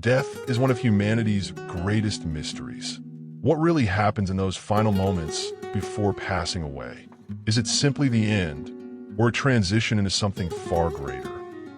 Death is one of humanity's greatest mysteries. What really happens in those final moments before passing away? Is it simply the end, or a transition into something far greater?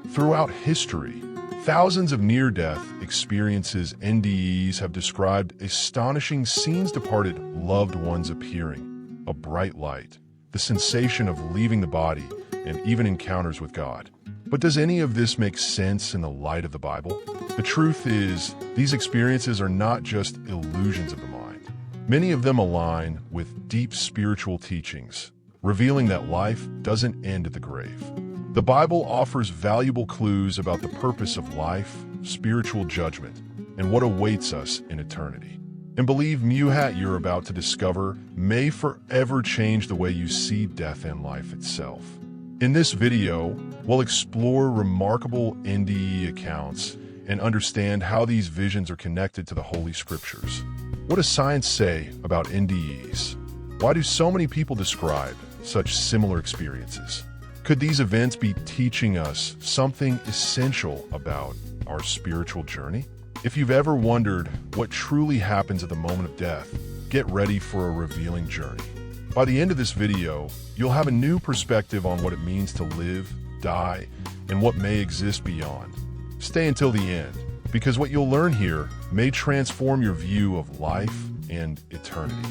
Throughout history, thousands of near-death experiences NDEs have described astonishing scenes: departed loved ones appearing, a bright light, the sensation of leaving the body, and even encounters with God. But does any of this make sense in the light of the Bible? The truth is, these experiences are not just illusions of the mind. Many of them align with deep spiritual teachings, revealing that life doesn't end at the grave. The Bible offers valuable clues about the purpose of life, spiritual judgment, and what awaits us in eternity. And believe me, what you're about to discover may forever change the way you see death and life itself. In this video, we'll explore remarkable NDE accounts and understand how these visions are connected to the Holy Scriptures. What does science say about NDEs? Why do so many people describe such similar experiences? Could these events be teaching us something essential about our spiritual journey? If you've ever wondered what truly happens at the moment of death, get ready for a revealing journey. By the end of this video, you'll have a new perspective on what it means to live, die, and what may exist beyond. Stay until the end, because what you'll learn here may transform your view of life and eternity.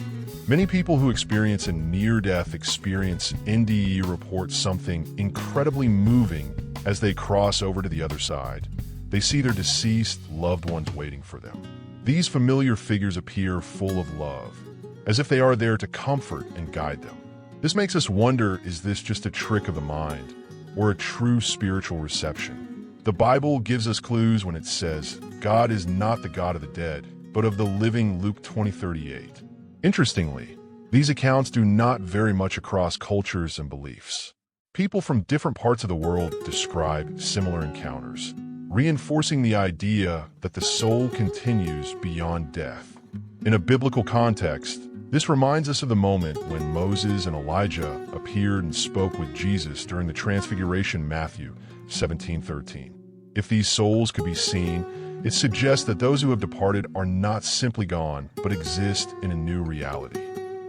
Many people who experience a near-death experience NDE report something incredibly moving as they cross over to the other side. They see their deceased loved ones waiting for them. These familiar figures appear full of love, as if they are there to comfort and guide them. This makes us wonder, is this just a trick of the mind, or a true spiritual reception? The Bible gives us clues when it says, God is not the God of the dead, but of the living, Luke 20:38. Interestingly, these accounts do not vary much across cultures and beliefs. People from different parts of the world describe similar encounters, reinforcing the idea that the soul continues beyond death. In a biblical context, this reminds us of the moment when Moses and Elijah appeared and spoke with Jesus during the Transfiguration, Matthew 17:13. If these souls could be seen, it suggests that those who have departed are not simply gone, but exist in a new reality.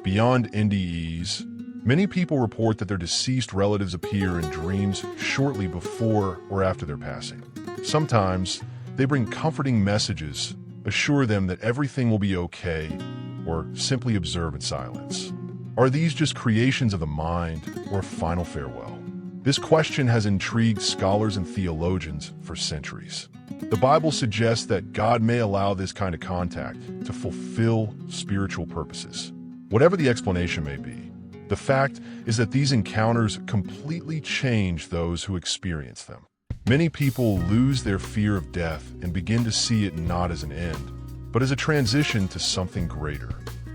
Beyond NDEs, many people report that their deceased relatives appear in dreams shortly before or after their passing. Sometimes, they bring comforting messages, assure them that everything will be okay, or simply observe in silence. Are these just creations of the mind, or a final farewell? This question has intrigued scholars and theologians for centuries. The Bible suggests that God may allow this kind of contact to fulfill spiritual purposes. Whatever the explanation may be, the fact is that these encounters completely change those who experience them. Many people lose their fear of death and begin to see it not as an end, but as a transition to something greater.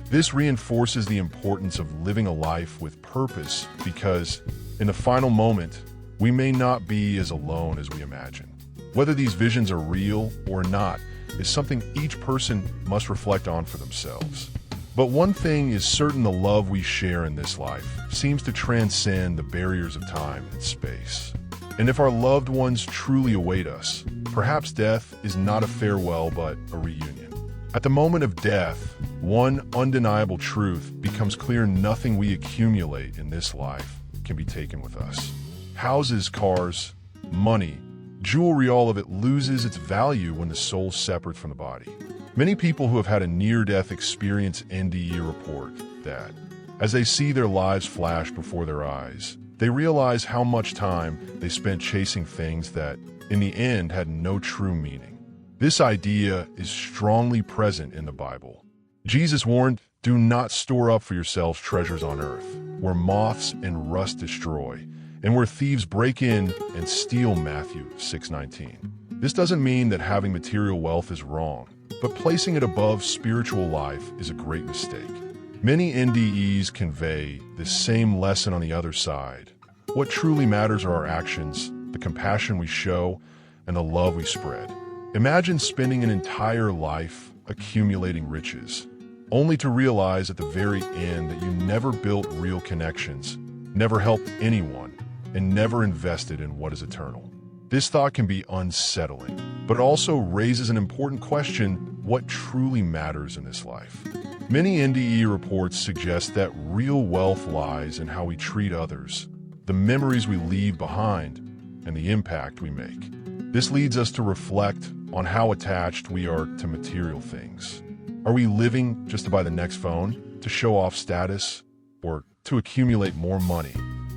This reinforces the importance of living a life with purpose, because in the final moment, we may not be as alone as we imagine. Whether these visions are real or not is something each person must reflect on for themselves. But one thing is certain: the love we share in this life seems to transcend the barriers of time and space. And if our loved ones truly await us, perhaps death is not a farewell but a reunion. At the moment of death, one undeniable truth becomes clear: nothing we accumulate in this life can be taken with us. Houses, cars, money, jewelry, all of it loses its value when the soul's separate from the body. Many people who have had a near-death experience NDE report that, as they see their lives flash before their eyes, they realize how much time they spent chasing things that, in the end, had no true meaning. This idea is strongly present in the Bible. Jesus warned, "Do not store up for yourselves treasures on earth, where moths and rust destroy, and where thieves break in and steal," Matthew 6:19. This doesn't mean that having material wealth is wrong, but placing it above spiritual life is a great mistake. Many NDEs convey the same lesson on the other side. What truly matters are our actions, the compassion we show, and the love we spread. Imagine spending an entire life accumulating riches, only to realize at the very end that you never built real connections, never helped anyone, and never invested in what is eternal. This thought can be unsettling, but it also raises an important question: what truly matters in this life? Many NDE reports suggest that real wealth lies in how we treat others, the memories we leave behind, and the impact we make. This leads us to reflect on how attached we are to material things. Are we living just to buy the next phone, to show off status, or to accumulate more money?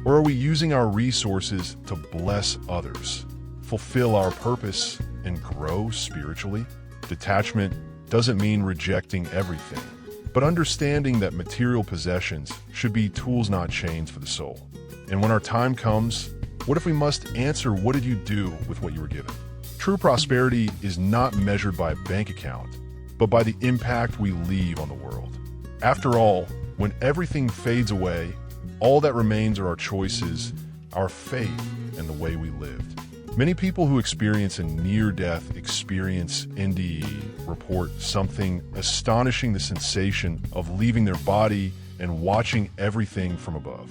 Or are we using our resources to bless others, fulfill our purpose, and grow spiritually? Detachment doesn't mean rejecting everything, but understanding that material possessions should be tools, not chains, for the soul. And when our time comes, what if we must answer, what did you do with what you were given? True prosperity is not measured by a bank account, but by the impact we leave on the world. After all, when everything fades away, all that remains are our choices, our faith, and the way we lived. Many people who experience a near-death experience NDE report something astonishing: the sensation of leaving their body and watching everything from above.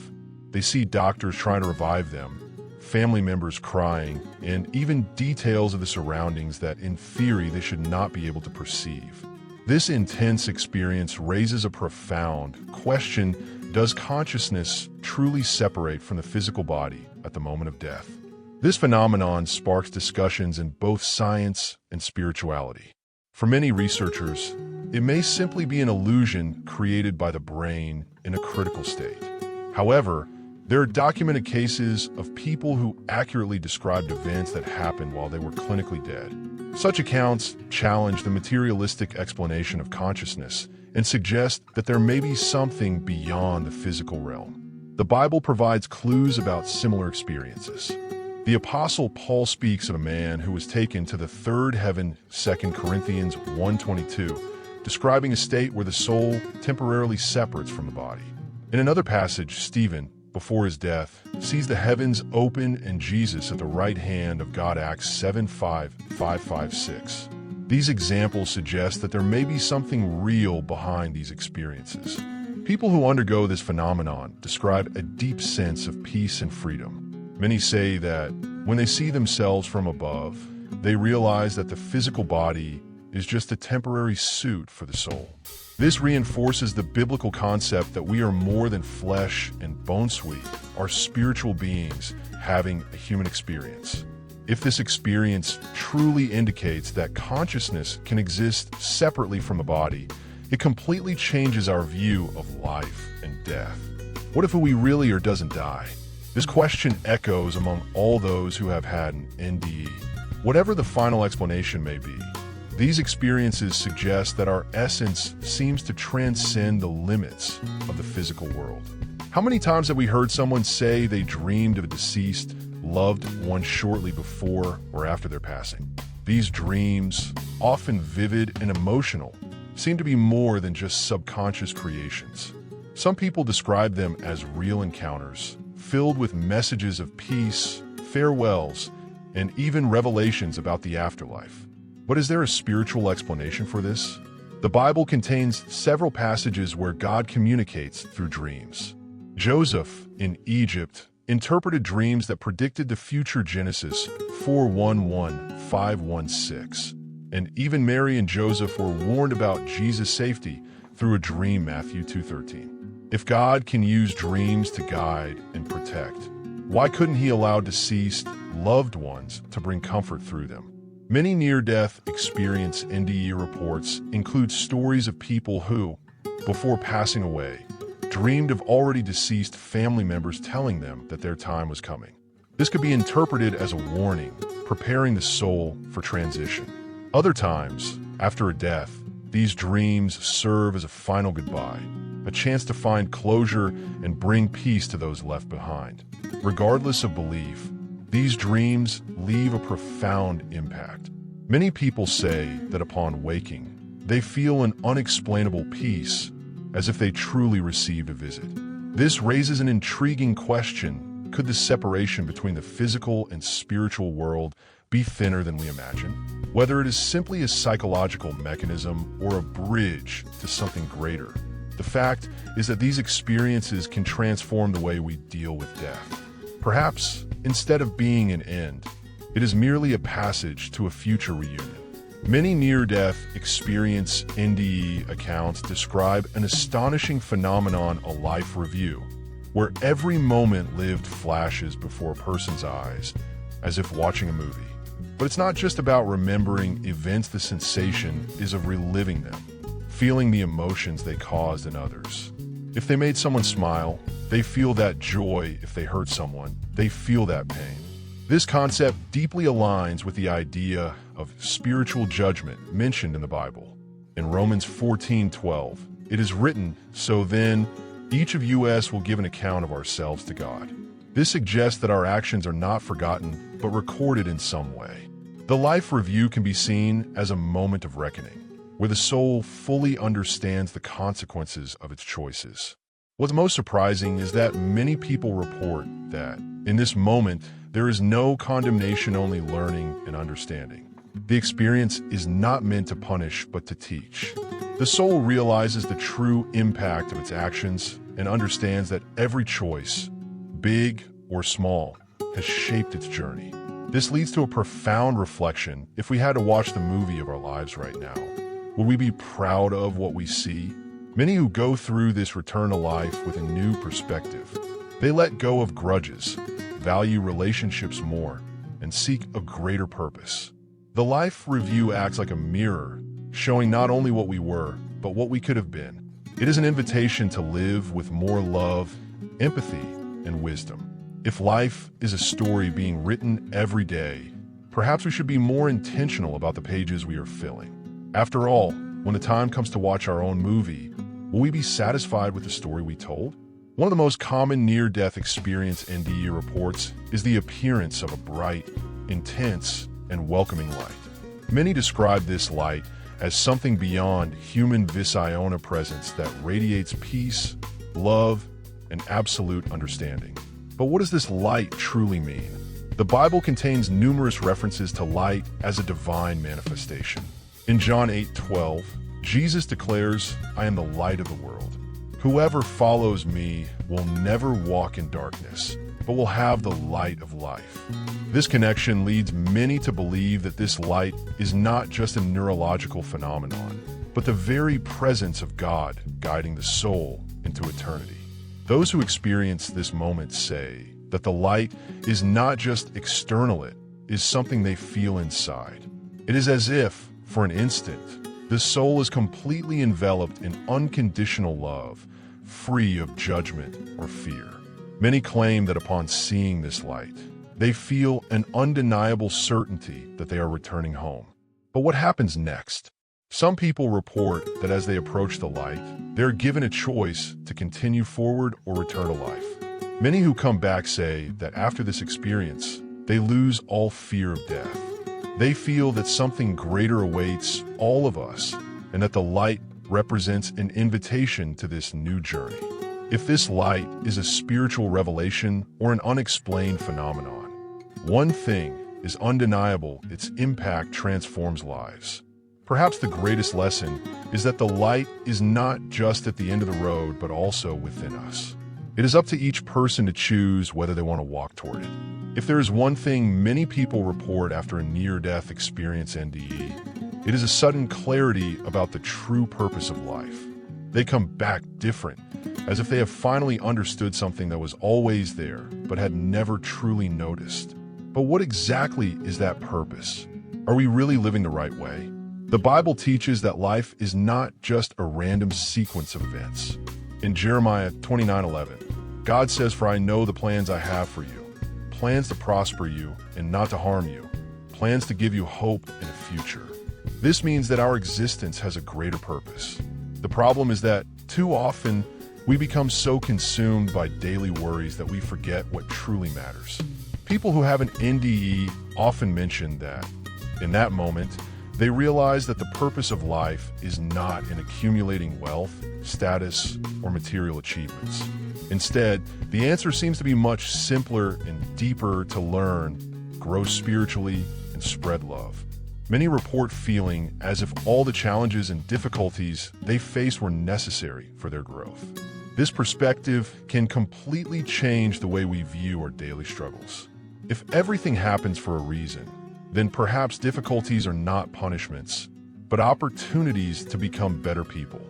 They see doctors trying to revive them, family members crying, and even details of the surroundings that, in theory, they should not be able to perceive. This intense experience raises a profound question: does consciousness truly separate from the physical body at the moment of death? This phenomenon sparks discussions in both science and spirituality. For many researchers, it may simply be an illusion created by the brain in a critical state. However, there are documented cases of people who accurately described events that happened while they were clinically dead. Such accounts challenge the materialistic explanation of consciousness and suggest that there may be something beyond the physical realm. The Bible provides clues about similar experiences. The Apostle Paul speaks of a man who was taken to the third heaven, 2 Corinthians 1:22, describing a state where the soul temporarily separates from the body. In another passage, Stephen, before his death, sees the heavens open and Jesus at the right hand of God, Acts 7:5-5-5-6. These examples suggest that there may be something real behind these experiences. People who undergo this phenomenon describe a deep sense of peace and freedom. Many say that when they see themselves from above, they realize that the physical body is just a temporary suit for the soul. This reinforces the biblical concept that we are more than flesh and bone. We are spiritual beings having a human experience. If this experience truly indicates that consciousness can exist separately from the body, it completely changes our view of life and death. What if who we really are doesn't die? This question echoes among all those who have had an NDE. Whatever the final explanation may be, these experiences suggest that our essence seems to transcend the limits of the physical world. How many times have we heard someone say they dreamed of a deceased loved one shortly before or after their passing? These dreams, often vivid and emotional, seem to be more than just subconscious creations. Some people describe them as real encounters, filled with messages of peace, farewells, and even revelations about the afterlife. But is there a spiritual explanation for this? The Bible contains several passages where God communicates through dreams. Joseph, in Egypt, interpreted dreams that predicted the future, Genesis 4:1-5:16. And even Mary and Joseph were warned about Jesus' safety through a dream, Matthew 2:13. If God can use dreams to guide and protect, why couldn't he allow deceased loved ones to bring comfort through them? Many near-death experience NDE reports include stories of people who, before passing away, dreamed of already deceased family members telling them that their time was coming. This could be interpreted as a warning, preparing the soul for transition. Other times, after a death, these dreams serve as a final goodbye, a chance to find closure and bring peace to those left behind. Regardless of belief, these dreams leave a profound impact. Many people say that upon waking, they feel an unexplainable peace, as if they truly received a visit. This raises an intriguing question: could the separation between the physical and spiritual world be thinner than we imagine? Whether it is simply a psychological mechanism or a bridge to something greater, the fact is that these experiences can transform the way we deal with death. Perhaps, instead of being an end, It is merely a passage to a future reunion. Many near-death experience NDE accounts describe an astonishing phenomenon, a life review, where every moment lived flashes before a person's eyes, as if watching a movie. But it's not just about remembering events, the sensation is of reliving them, feeling the emotions they caused in others. If they made someone smile, they feel that joy. If they hurt someone, they feel that pain. This concept deeply aligns with the idea of spiritual judgment mentioned in the Bible. In Romans 14:12, it is written, "So then, each of us will give an account of ourselves to God." This suggests that our actions are not forgotten, but recorded in some way. The life review can be seen as a moment of reckoning, where the soul fully understands the consequences of its choices. What's most surprising is that many people report that, in this moment, there is no condemnation, only learning and understanding. The experience is not meant to punish, but to teach. The soul realizes the true impact of its actions and understands that every choice, big or small, has shaped its journey. This leads to a profound reflection. If we had to watch the movie of our lives right now, would we be proud of what we see? Many who go through this return to life with a new perspective. They let go of grudges, value relationships more, and seek a greater purpose. The life review acts like a mirror, showing not only what we were, but what we could have been. It is an invitation to live with more love, empathy, and wisdom. If life is a story being written every day, perhaps we should be more intentional about the pages we are filling. After all, when the time comes to watch our own movie, will we be satisfied with the story we told? One of the most common near-death experience NDE reports is the appearance of a bright, intense, and welcoming light. Many describe this light as something beyond human visiona presence that radiates peace, love, and absolute understanding. But what does this light truly mean? The Bible contains numerous references to light as a divine manifestation. In John 8:12, Jesus declares, "I am the light of the world. Whoever follows me will never walk in darkness, but will have the light of life." This connection leads many to believe that this light is not just a neurological phenomenon, but the very presence of God guiding the soul into eternity. Those who experience this moment say that the light is not just external, it is something they feel inside. It is as if, for an instant, the soul is completely enveloped in unconditional love, free of judgment or fear. Many claim that upon seeing this light, they feel an undeniable certainty that they are returning home. But what happens next? Some people report that as they approach the light, they are given a choice to continue forward or return to life. Many who come back say that after this experience, they lose all fear of death. They feel that something greater awaits all of us and that the light represents an invitation to this new journey. If this light is a spiritual revelation or an unexplained phenomenon, one thing is undeniable: its impact transforms lives. Perhaps the greatest lesson is that the light is not just at the end of the road, but also within us. It is up to each person to choose whether they want to walk toward it. If there is one thing many people report after a near-death experience NDE, it is a sudden clarity about the true purpose of life. They come back different, as if they have finally understood something that was always there, but had never truly noticed. But what exactly is that purpose? Are we really living the right way? The Bible teaches that life is not just a random sequence of events. In Jeremiah 29:11, God says, "For I know the plans I have for you, plans to prosper you and not to harm you, plans to give you hope and a future." This means that our existence has a greater purpose. The problem is that too often we become so consumed by daily worries that we forget what truly matters. People who have an NDE often mention that, in that moment, they realize that the purpose of life is not in accumulating wealth, status, or material achievements. Instead, the answer seems to be much simpler and deeper: to learn, grow spiritually, and spread love. Many report feeling as if all the challenges and difficulties they faced were necessary for their growth. This perspective can completely change the way we view our daily struggles. If everything happens for a reason, then perhaps difficulties are not punishments, but opportunities to become better people.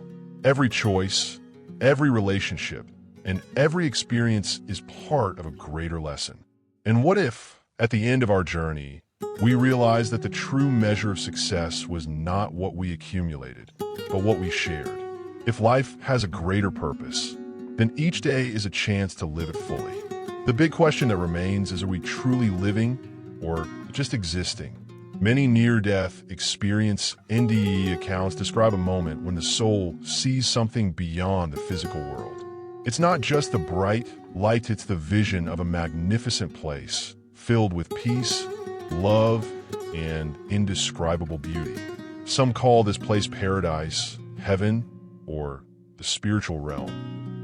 Every choice, every relationship, and every experience is part of a greater lesson. And what if, at the end of our journey, we realize that the true measure of success was not what we accumulated, but what we shared? If life has a greater purpose, then each day is a chance to live it fully. The big question that remains is, are we truly living or just existing? Many near-death experience NDE accounts describe a moment when the soul sees something beyond the physical world. It's not just the bright light, it's the vision of a magnificent place filled with peace, love, and indescribable beauty. Some call this place paradise, heaven, or the spiritual realm.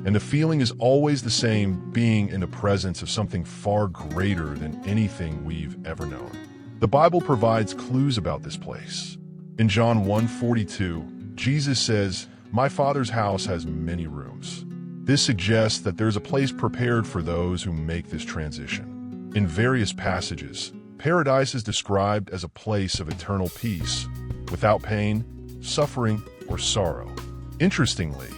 And the feeling is always the same, being in the presence of something far greater than anything we've ever known. The Bible provides clues about this place. In John 1:42, Jesus says, "My Father's house has many rooms." This suggests that there's a place prepared for those who make this transition. In various passages, paradise is described as a place of eternal peace, without pain, suffering, or sorrow. Interestingly,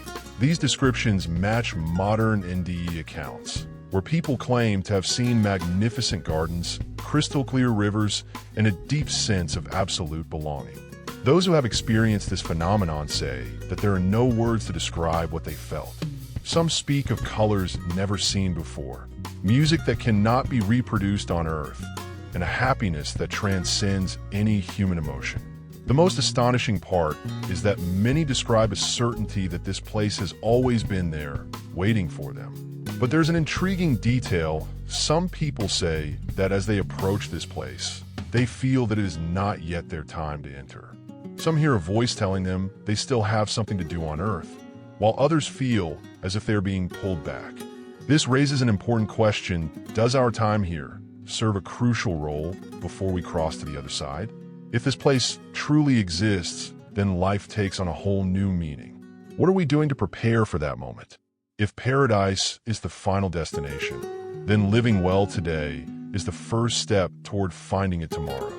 these descriptions match modern NDE accounts, where people claim to have seen magnificent gardens, crystal-clear rivers, and a deep sense of absolute belonging. Those who have experienced this phenomenon say that there are no words to describe what they felt. Some speak of colors never seen before, music that cannot be reproduced on Earth, and a happiness that transcends any human emotion. The most astonishing part is that many describe a certainty that this place has always been there, waiting for them. But there's an intriguing detail. Some people say that as they approach this place, they feel that it is not yet their time to enter. Some hear a voice telling them they still have something to do on Earth, while others feel as if they're being pulled back. This raises an important question: does our time here serve a crucial role before we cross to the other side? If this place truly exists, then life takes on a whole new meaning. What are we doing to prepare for that moment? If paradise is the final destination, then living well today is the first step toward finding it tomorrow.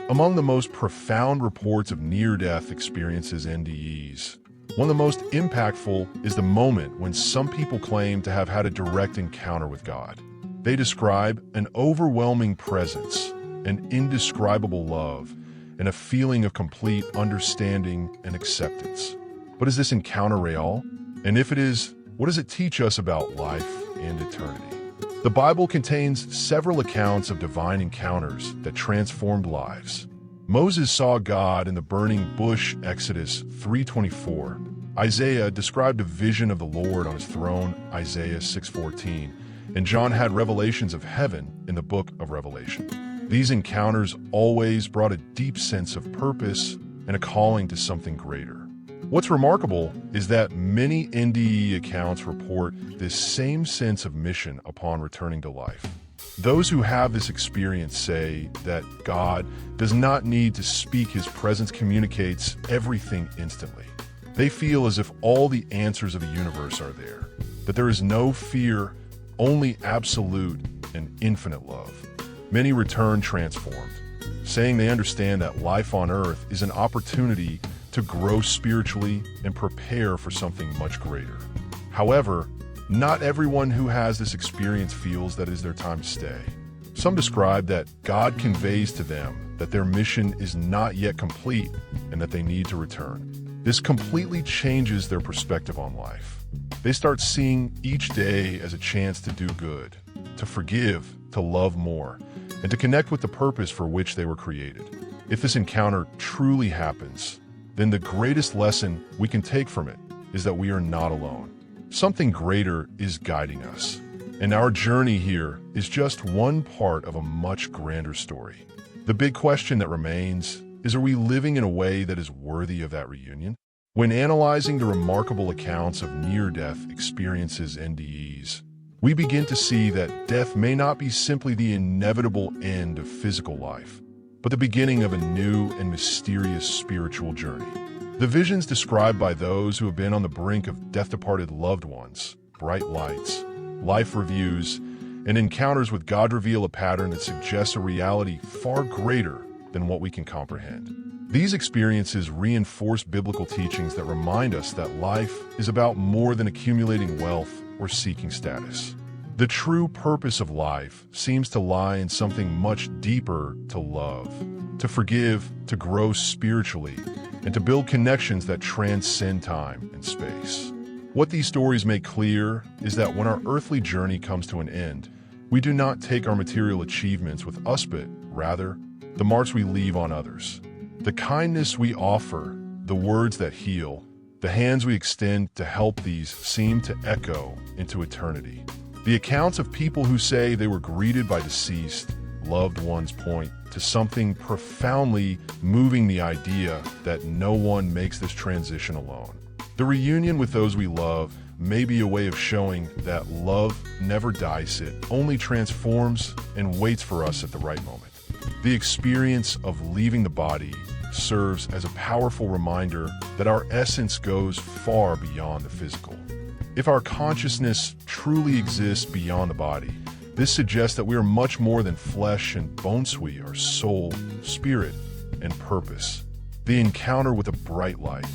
Among the most profound reports of near-death experiences, NDEs, one of the most impactful is the moment when some people claim to have had a direct encounter with God. They describe an overwhelming presence, an indescribable love, and a feeling of complete understanding and acceptance. But is this encounter real? And if it is, what does it teach us about life and eternity? The Bible contains several accounts of divine encounters that transformed lives. Moses saw God in the burning bush, Exodus 3:24. Isaiah described a vision of the Lord on his throne, Isaiah 6:14. And John had revelations of heaven in the book of Revelation. These encounters always brought a deep sense of purpose and a calling to something greater. What's remarkable is that many NDE accounts report this same sense of mission upon returning to life. Those who have this experience say that God does not need to speak, his presence communicates everything instantly. They feel as if all the answers of the universe are there, that there is no fear, only absolute and infinite love. Many return transformed, saying they understand that life on Earth is an opportunity to grow spiritually and prepare for something much greater. However, not everyone who has this experience feels that it is their time to stay. Some describe that God conveys to them that their mission is not yet complete and that they need to return. This completely changes their perspective on life. They start seeing each day as a chance to do good, to forgive, to love more, and to connect with the purpose for which they were created. If this encounter truly happens, then the greatest lesson we can take from it is that we are not alone. Something greater is guiding us, and our journey here is just one part of a much grander story. The big question that remains is, are we living in a way that is worthy of that reunion? When analyzing the remarkable accounts of near-death experiences, NDEs, we begin to see that death may not be simply the inevitable end of physical life, but the beginning of a new and mysterious spiritual journey. The visions described by those who have been on the brink of death-departed loved ones, bright lights, life reviews, and encounters with God reveal a pattern that suggests a reality far greater than what we can comprehend. These experiences reinforce biblical teachings that remind us that life is about more than accumulating wealth or seeking status. The true purpose of life seems to lie in something much deeper: to love, to forgive, to grow spiritually, and to build connections that transcend time and space. What these stories make clear is that when our earthly journey comes to an end, we do not take our material achievements with us, but rather the marks we leave on others. The kindness we offer, the words that heal, the hands we extend to help, these seem to echo into eternity. The accounts of people who say they were greeted by deceased loved ones point to something profoundly moving: the idea that no one makes this transition alone. The reunion with those we love may be a way of showing that love never dies, it only transforms and waits for us at the right moment. The experience of leaving the body serves as a powerful reminder that our essence goes far beyond the physical. If our consciousness truly exists beyond the body, this suggests that we are much more than flesh and bones. We are soul, spirit, and purpose. The encounter with a bright light,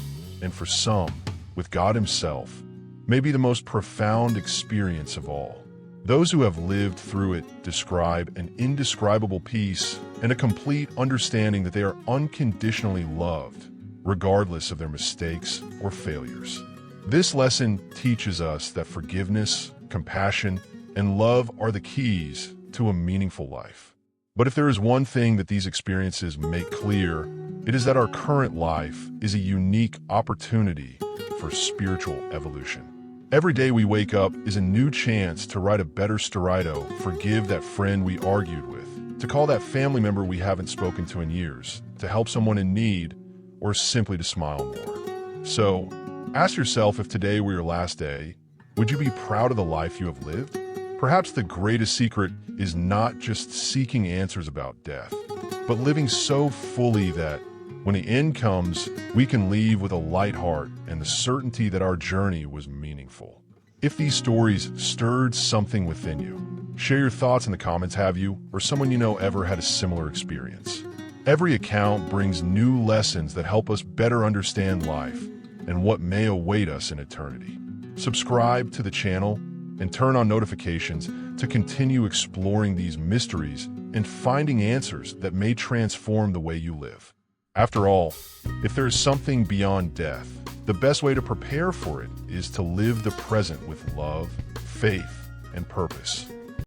and for some, with God Himself, may be the most profound experience of all. Those who have lived through it describe an indescribable peace and a complete understanding that they are unconditionally loved, regardless of their mistakes or failures. This lesson teaches us that forgiveness, compassion, and love are the keys to a meaningful life. But if there is one thing that these experiences make clear, it is that our current life is a unique opportunity for spiritual evolution. Every day we wake up is a new chance to write a better Storito, forgive that friend we argued with, to call that family member we haven't spoken to in years, to help someone in need, or simply to smile more. So, ask yourself, if today were your last day, would you be proud of the life you have lived? Perhaps the greatest secret is not just seeking answers about death, but living so fully that when the end comes, we can leave with a light heart and the certainty that our journey was meaningful. If these stories stirred something within you, share your thoughts in the comments. Have you or someone you know ever had a similar experience? Every account brings new lessons that help us better understand life and what may await us in eternity. Subscribe to the channel and turn on notifications to continue exploring these mysteries and finding answers that may transform the way you live. After all, if there is something beyond death, the best way to prepare for it is to live the present with love, faith, and purpose.